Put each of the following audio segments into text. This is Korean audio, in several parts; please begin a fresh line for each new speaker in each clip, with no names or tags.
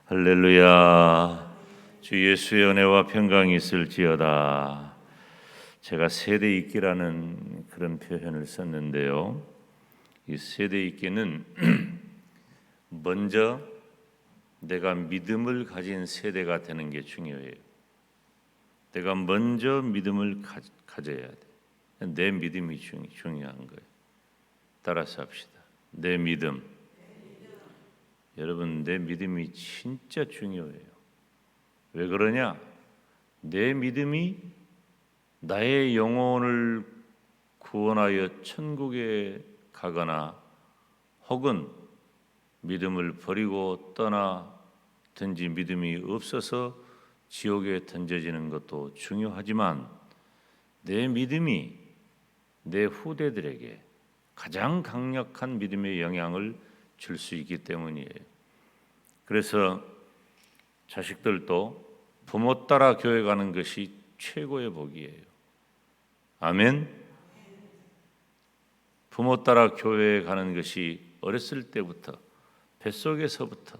할렐루야. 주 예수의 은혜와 평강이 있을지어다. 제가 세대 있기라는 그런 표현을 썼는데요. 이 세대 있기는 먼저 내가 믿음을 가진 세대가 되는 게 중요해요. 내가 먼저 믿음을 가져야 돼. 내 믿음이 중요한 거예요. 따라서 합시다. 내 믿음. 여러분, 내 믿음이 진짜 중요해요. 왜 그러냐? 내 믿음이 나의 영혼을 구원하여 천국에 가거나 혹은 믿음을 버리고 떠나든지 믿음이 없어서 지옥에 던져지는 것도 중요하지만 내 믿음이 내 후대들에게 가장 강력한 믿음의 영향을 줄 수 있기 때문이에요. 그래서 자식들도 부모 따라 교회 가는 것이 최고의 복이에요. 아멘. 부모 따라 교회에 가는 것이 어렸을 때부터 뱃속에서부터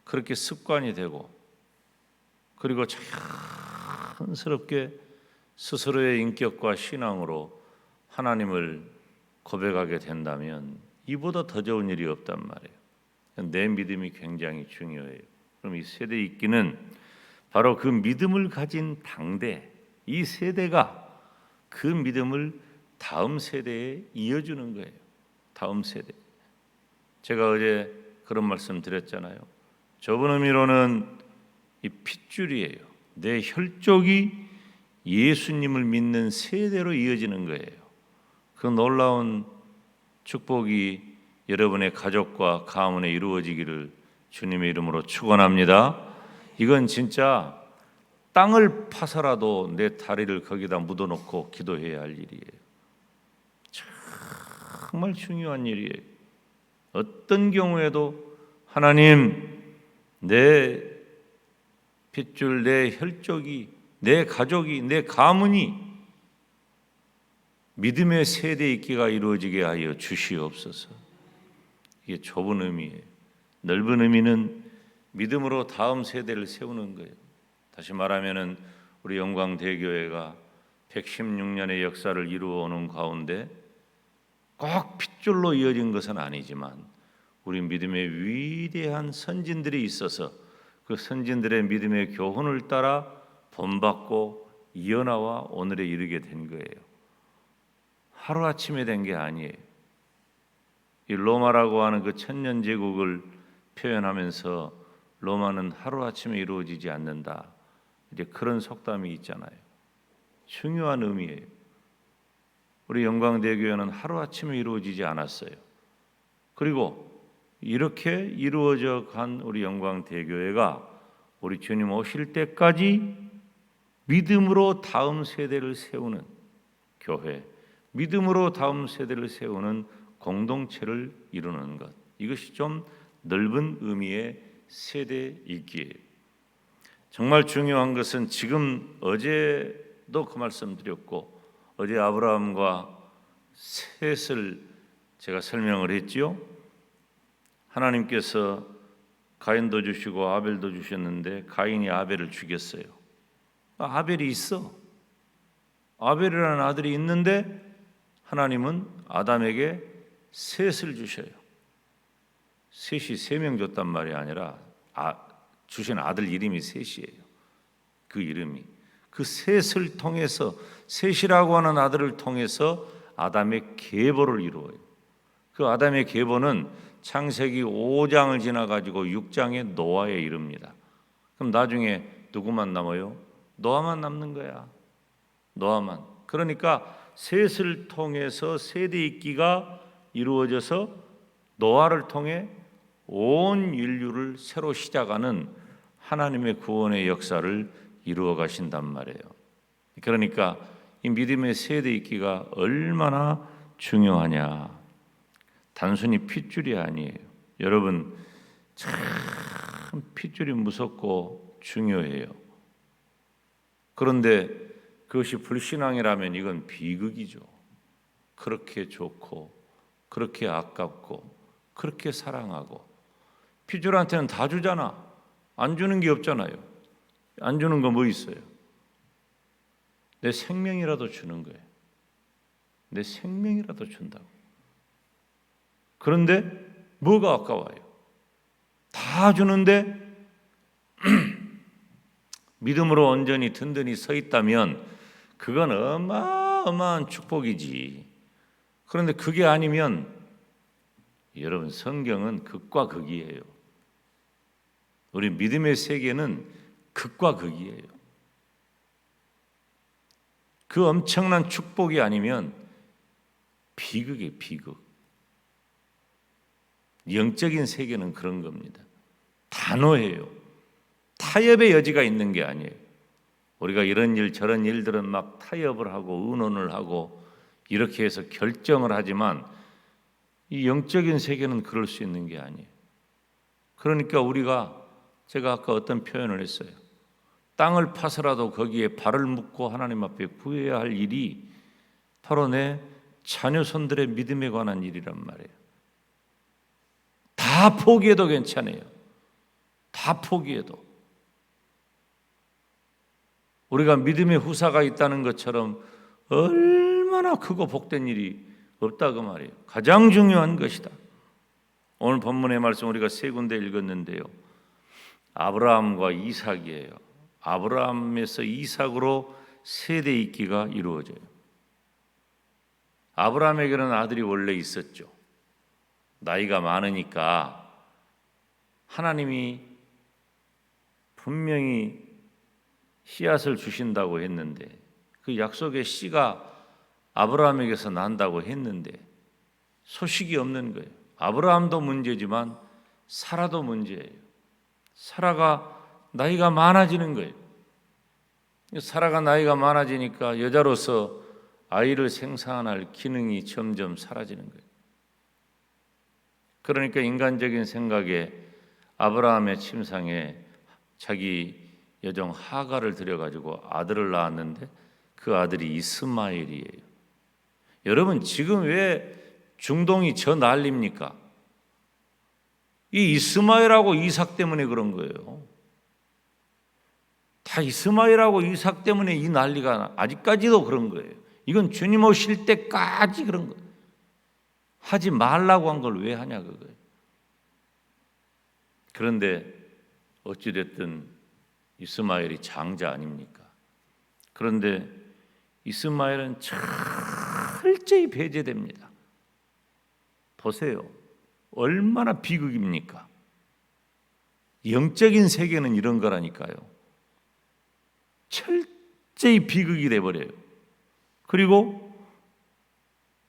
그렇게 습관이 되고 그리고 자연스럽게 스스로의 인격과 신앙으로 하나님을 고백하게 된다면 이보다 더 좋은 일이 없단 말이에요. 내 믿음이 굉장히 중요해요. 그럼 이 세대 있기는 바로 그 믿음을 가진 당대, 이 세대가 그 믿음을 다음 세대에 이어주는 거예요. 다음 세대. 제가 어제 그런 말씀 드렸잖아요. 좁은 의미로는 이 핏줄이에요. 내 혈족이 예수님을 믿는 세대로 이어지는 거예요. 그 놀라운 축복이 여러분의 가족과 가문에 이루어지기를 주님의 이름으로 축원합니다. 이건 진짜 땅을 파서라도 내 다리를 거기다 묻어놓고 기도해야 할 일이에요. 정말 중요한 일이에요. 어떤 경우에도 하나님, 내 핏줄, 내 혈족이, 내 가족이, 내 가문이 믿음의 세대 있기가 이루어지게 하여 주시옵소서. 이게 좁은 의미예요. 넓은 의미는 믿음으로 다음 세대를 세우는 거예요. 다시 말하면은 우리 영광대교회가 116년의 역사를 이루어오는 가운데 꼭 핏줄로 이어진 것은 아니지만 우리 믿음의 위대한 선진들이 있어서 그 선진들의 믿음의 교훈을 따라 본받고 이어나와 오늘에 이르게 된 거예요. 하루아침에 된 게 아니에요. 이 로마라고 하는 그 천년제국을 표현하면서 로마는 하루아침에 이루어지지 않는다. 이제 그런 속담이 있잖아요. 중요한 의미예요. 우리 영광대교회는 하루아침에 이루어지지 않았어요. 그리고 이렇게 이루어져 간 우리 영광대교회가 우리 주님 오실 때까지 믿음으로 다음 세대를 세우는 교회, 믿음으로 다음 세대를 세우는 공동체를 이루는 것. 이것이 좀 넓은 의미의 세대 있기예요. 정말 중요한 것은 지금 어제도 그 말씀 드렸고 어제 아브라함과 셋을 제가 설명을 했지요. 하나님께서 가인도 주시고 아벨도 주셨는데 가인이 아벨을 죽였어요. 아벨이 있어. 아벨이라는 아들이 있는데 하나님은 아담에게 셋을 주셔요. 셋이 3명 줬단 말이 아니라 주신 아들 이름이 셋이에요. 그 이름이 그 셋을 통해서 셋이라고 하는 아들을 통해서 아담의 계보를 이루어요. 그 아담의 계보는 창세기 5장을 지나가지고 6장의 노아에 이릅니다. 그럼 나중에 누구만 남아요? 노아만 남는 거야. 노아만. 그러니까 셋을 통해서 세대 있기가 이루어져서 노아를 통해 온 인류를 새로 시작하는 하나님의 구원의 역사를 이루어 가신단 말이에요. 그러니까 이 믿음의 세대 있기가 얼마나 중요하냐. 단순히 핏줄이 아니에요. 여러분, 참 핏줄이 무섭고 중요해요. 그런데 그것이 불신앙이라면 이건 비극이죠. 그렇게 좋고 그렇게 아깝고 그렇게 사랑하고 핏줄한테는 다 주잖아. 안 주는 게 없잖아요. 안 주는 거 뭐 있어요? 내 생명이라도 주는 거예요. 내 생명이라도 준다고. 그런데 뭐가 아까워요? 다 주는데 믿음으로 온전히 든든히 서 있다면 그건 어마어마한 축복이지. 그런데 그게 아니면 여러분, 성경은 극과 극이에요. 우리 믿음의 세계는 극과 극이에요. 그 엄청난 축복이 아니면 비극이에요, 비극. 영적인 세계는 그런 겁니다. 단호해요. 타협의 여지가 있는 게 아니에요. 우리가 이런 일 저런 일들은 막 타협을 하고 의논을 하고 이렇게 해서 결정을 하지만 이 영적인 세계는 그럴 수 있는 게 아니에요. 그러니까 제가 아까 어떤 표현을 했어요. 땅을 파서라도 거기에 발을 묶고 하나님 앞에 구해야 할 일이 바로 내 자녀손들의 믿음에 관한 일이란 말이에요. 다 포기해도 괜찮아요. 다 포기해도. 우리가 믿음의 후사가 있다는 것처럼 얼마나 크고 복된 일이 없다 그 말이에요. 가장 중요한 것이다. 오늘 본문의 말씀 우리가 세 군데 읽었는데요. 아브라함과 이삭이에요. 아브라함에서 이삭으로 세대 잇기가 이루어져요. 아브라함에게는 아들이 원래 있었죠. 나이가 많으니까 하나님이 분명히 씨앗을 주신다고 했는데 그 약속의 씨가 아브라함에게서 난다고 했는데 소식이 없는 거예요. 아브라함도 문제지만 사라도 문제예요. 사라가 나이가 많아지는 거예요. 사라가 나이가 많아지니까 여자로서 아이를 생산할 기능이 점점 사라지는 거예요. 그러니까 인간적인 생각에 아브라함의 침상에 자기 여종 하가를 들여가지고 아들을 낳았는데 그 아들이 이스마엘이에요. 여러분, 지금 왜 중동이 저 난립니까? 이 이스마엘하고 이삭 때문에 그런 거예요. 다 이스마엘하고 이삭 때문에 이 난리가 아직까지도 그런 거예요. 이건 주님 오실 때까지 그런 거예요. 하지 말라고 한 걸 왜 하냐 그거예요. 그런데 어찌됐든 이스마엘이 장자 아닙니까? 그런데 이스마엘은 철저히 배제됩니다. 보세요. 얼마나 비극입니까? 영적인 세계는 이런 거라니까요. 철저히 비극이 돼버려요. 그리고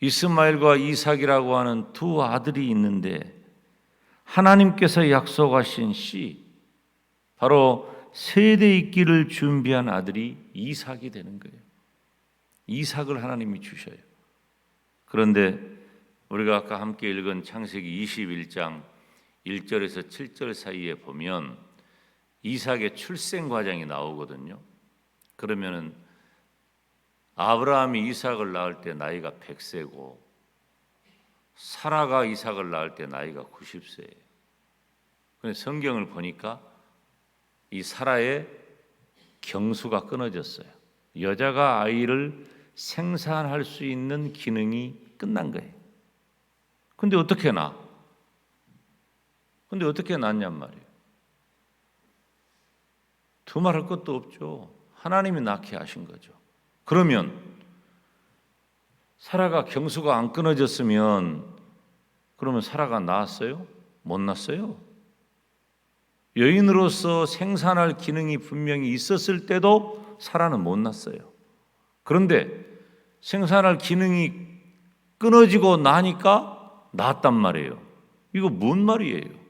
이스마엘과 이삭이라고 하는 두 아들이 있는데 하나님께서 약속하신 씨, 바로 세대 잇기를 준비한 아들이 이삭이 되는 거예요. 이삭을 하나님이 주셔요. 그런데 우리가 아까 함께 읽은 창세기 21장 1절에서 7절 사이에 보면 이삭의 출생 과정이 나오거든요. 그러면은 아브라함이 이삭을 낳을 때 나이가 100세고 사라가 이삭을 낳을 때 나이가 90세예요. 그런데 성경을 보니까 이 사라의 경수가 끊어졌어요. 여자가 아이를 생산할 수 있는 기능이 끝난 거예요. 근데 어떻게 낳냔 말이에요. 두말할 것도 없죠. 하나님이 낳게 하신 거죠. 그러면 사라가 경수가 안 끊어졌으면 그러면 사라가 낳았어요? 못 낳았어요? 여인으로서 생산할 기능이 분명히 있었을 때도 사라는 못 낳았어요. 그런데 생산할 기능이 끊어지고 나니까 낳았단 말이에요. 이거 뭔 말이에요?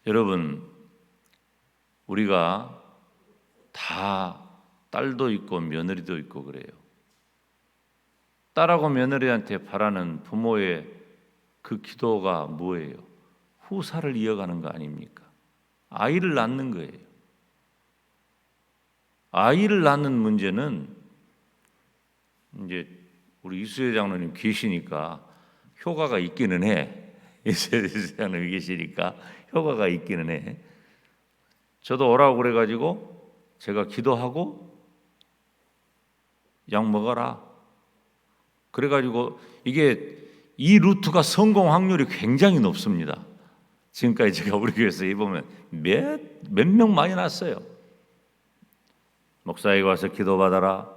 여러분, 우리가 다 딸도 있고 며느리도 있고 그래요. 딸하고 며느리한테 바라는 부모의 그 기도가 뭐예요? 후사를 이어가는 거 아닙니까? 아이를 낳는 거예요. 아이를 낳는 문제는 이제 우리 이수혜 장로님 계시니까 효과가 있기는 해. 예수님이 계시니까 효과가 있기는 해. 저도 오라고 그래가지고 제가 기도하고 약 먹어라. 그래가지고 이게 이 루트가 성공 확률이 굉장히 높습니다. 지금까지 제가 우리 교회에서 해보면 몇 명 많이 났어요. 목사에게 와서 기도받아라.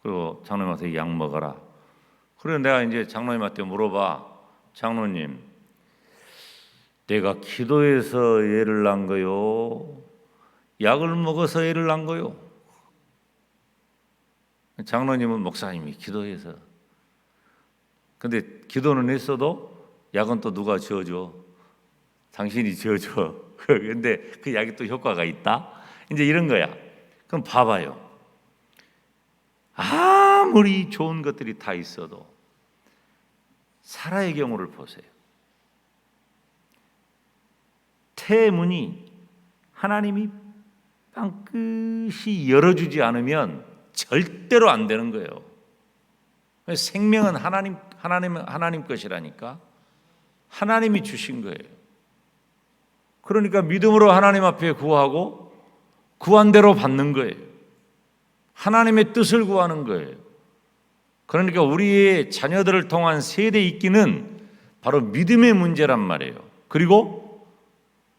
그리고 장로님한테 약 먹어라. 그래서 내가 이제 장로님한테 물어봐. 장로님, 내가 기도해서 애를 낳은 거요? 약을 먹어서 애를 낳은 거요? 장로님은 목사님이 기도해서. 근데 기도는 했어도 약은 또 누가 지어줘? 당신이 지어줘. 근데 그 약이 또 효과가 있다? 이제 이런 거야. 그럼 봐봐요. 아무리 좋은 것들이 다 있어도 사라의 경우를 보세요. 태문이 하나님이 빵긋이 열어주지 않으면 절대로 안 되는 거예요. 생명은 하나님 것이라니까. 하나님이 주신 거예요. 그러니까 믿음으로 하나님 앞에 구하고 구한 대로 받는 거예요. 하나님의 뜻을 구하는 거예요. 그러니까 우리의 자녀들을 통한 세대 잇기는 바로 믿음의 문제란 말이에요. 그리고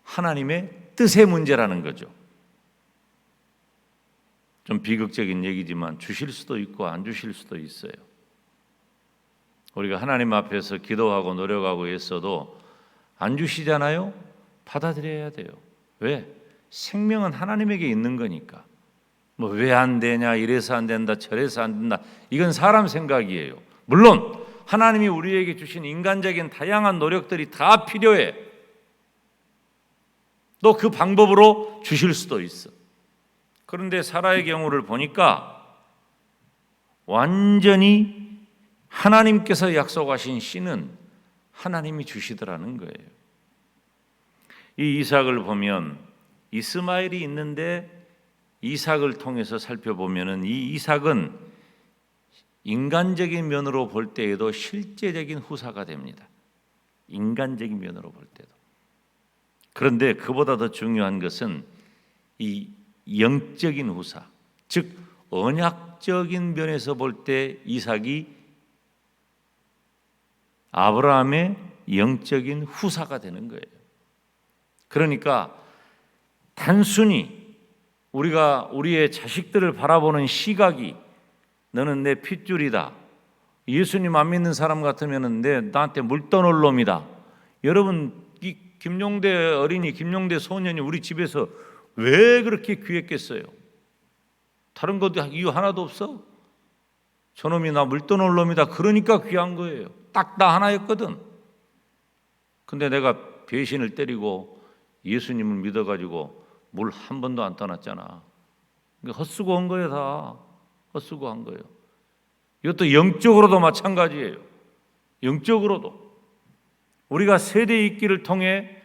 하나님의 뜻의 문제라는 거죠. 좀 비극적인 얘기지만 주실 수도 있고 안 주실 수도 있어요. 우리가 하나님 앞에서 기도하고 노력하고 했어도 안 주시잖아요? 받아들여야 돼요. 왜? 생명은 하나님에게 있는 거니까. 뭐 왜 안 되냐, 이래서 안 된다, 저래서 안 된다, 이건 사람 생각이에요. 물론 하나님이 우리에게 주신 인간적인 다양한 노력들이 다 필요해. 또 그 방법으로 주실 수도 있어. 그런데 사라의 경우를 보니까 완전히 하나님께서 약속하신 씨는 하나님이 주시더라는 거예요. 이 이삭을 보면 이스마엘이 있는데 이삭을 통해서 살펴보면은 이 이삭은 인간적인 면으로 볼 때에도 실제적인 후사가 됩니다. 인간적인 면으로 볼 때도. 그런데 그보다 더 중요한 것은 이 영적인 후사, 즉 언약적인 면에서 볼 때 이삭이 아브라함의 영적인 후사가 되는 거예요. 그러니까 단순히 우리가 우리의 자식들을 바라보는 시각이 너는 내 핏줄이다, 예수님 안 믿는 사람 같으면 나한테 물 떠놓을 놈이다. 여러분, 이 김용대 어린이, 김용대 소년이 우리 집에서 왜 그렇게 귀했겠어요? 다른 것도 이유 하나도 없어? 저놈이 나 물 떠놓을 놈이다, 그러니까 귀한 거예요. 딱 나 하나였거든. 근데 내가 배신을 때리고 예수님을 믿어가지고 물 한 번도 안 떠났잖아. 헛수고 한 거예요. 다 헛수고 한 거예요. 이것도 영적으로도 마찬가지예요. 영적으로도 우리가 세대 있기를 통해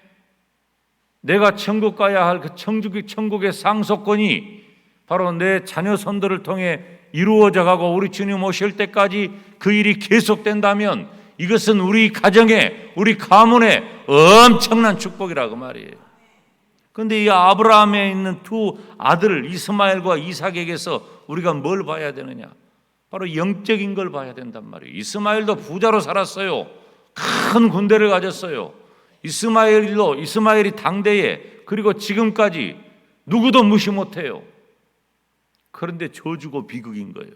내가 천국 가야 할 그 천국의 상속권이 바로 내 자녀 손들을 통해 이루어져 가고 우리 주님 오실 때까지 그 일이 계속된다면 이것은 우리 가정에, 우리 가문에 엄청난 축복이라고 말이에요. 그런데 이 아브라함에 있는 두 아들 이스마엘과 이삭에게서 우리가 뭘 봐야 되느냐? 바로 영적인 걸 봐야 된단 말이에요. 이스마엘도 부자로 살았어요. 큰 군대를 가졌어요. 이스마엘이 당대에, 그리고 지금까지 누구도 무시 못해요. 그런데 저주고 비극인 거예요.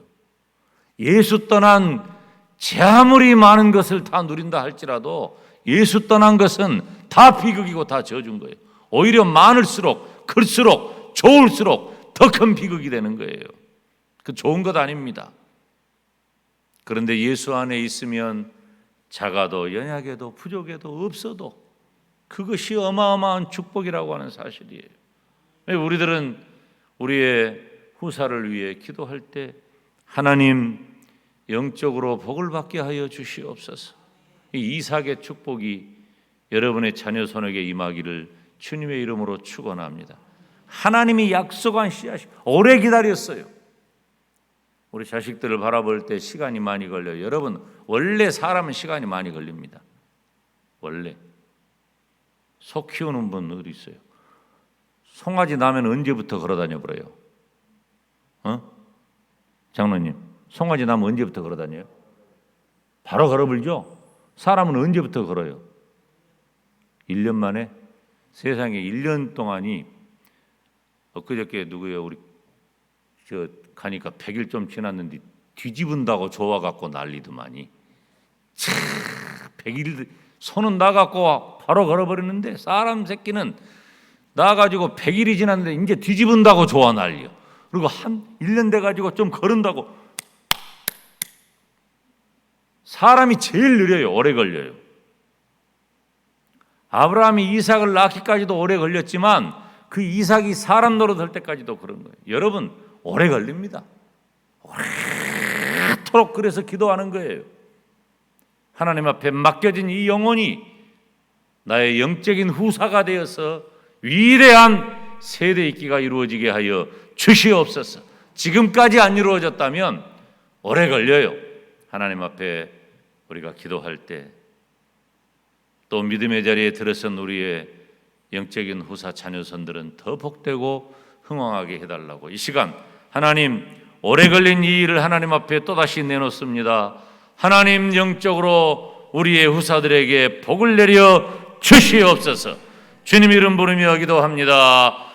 예수 떠난 제 아무리 많은 것을 다 누린다 할지라도 예수 떠난 것은 다 비극이고 다 저주인 거예요. 오히려 많을수록, 클수록, 좋을수록 더 큰 비극이 되는 거예요. 그 좋은 것 아닙니다. 그런데 예수 안에 있으면 작아도 연약해도 부족해도 없어도 그것이 어마어마한 축복이라고 하는 사실이에요. 우리들은 우리의 후사를 위해 기도할 때 하나님 영적으로 복을 받게 하여 주시옵소서. 이 이삭의 축복이 여러분의 자녀 손에게 임하기를 주님의 이름으로 축원합니다. 하나님이 약속한 씨앗이 오래 기다렸어요. 우리 자식들을 바라볼 때 시간이 많이 걸려요. 여러분, 원래 사람은 시간이 많이 걸립니다. 원래 소 키우는 분 어디 있어요? 송아지 나면 언제부터 걸어다녀 버려요? 장로님, 송아지 나면 언제부터 걸어다녀요? 바로 걸어버리죠? 사람은 언제부터 걸어요? 1년 만에? 세상에 1년 동안이 엊그저께 누구예요? 우리 가니까 100일 좀 지났는데 뒤집은다고 좋아갖고 난리더만이. 100일 손은 나갖고 바로 걸어버리는데 사람 새끼는 나가지고 100일이 지났는데 이제 뒤집은다고 좋아 난리요. 그리고 한 1년 돼가지고 좀 걸은다고. 사람이 제일 느려요. 오래 걸려요. 아브라함이 이삭을 낳기까지도 오래 걸렸지만 그 이삭이 사람 노릇할 때까지도 그런 거예요. 여러분 오래 걸립니다. 오래도록 그래서 기도하는 거예요. 하나님 앞에 맡겨진 이 영혼이 나의 영적인 후사가 되어서 위대한 세대 있기가 이루어지게 하여 주시옵소서. 지금까지 안 이루어졌다면 오래 걸려요. 하나님 앞에 우리가 기도할 때 또 믿음의 자리에 들어선 우리의 영적인 후사 자녀선들은 더 복되고 흥왕하게 해달라고 이 시간 하나님 오래 걸린 이 일을 하나님 앞에 또다시 내놓습니다. 하나님 영적으로 우리의 후사들에게 복을 내려 주시옵소서. 주님 이름 부르며 기도합니다.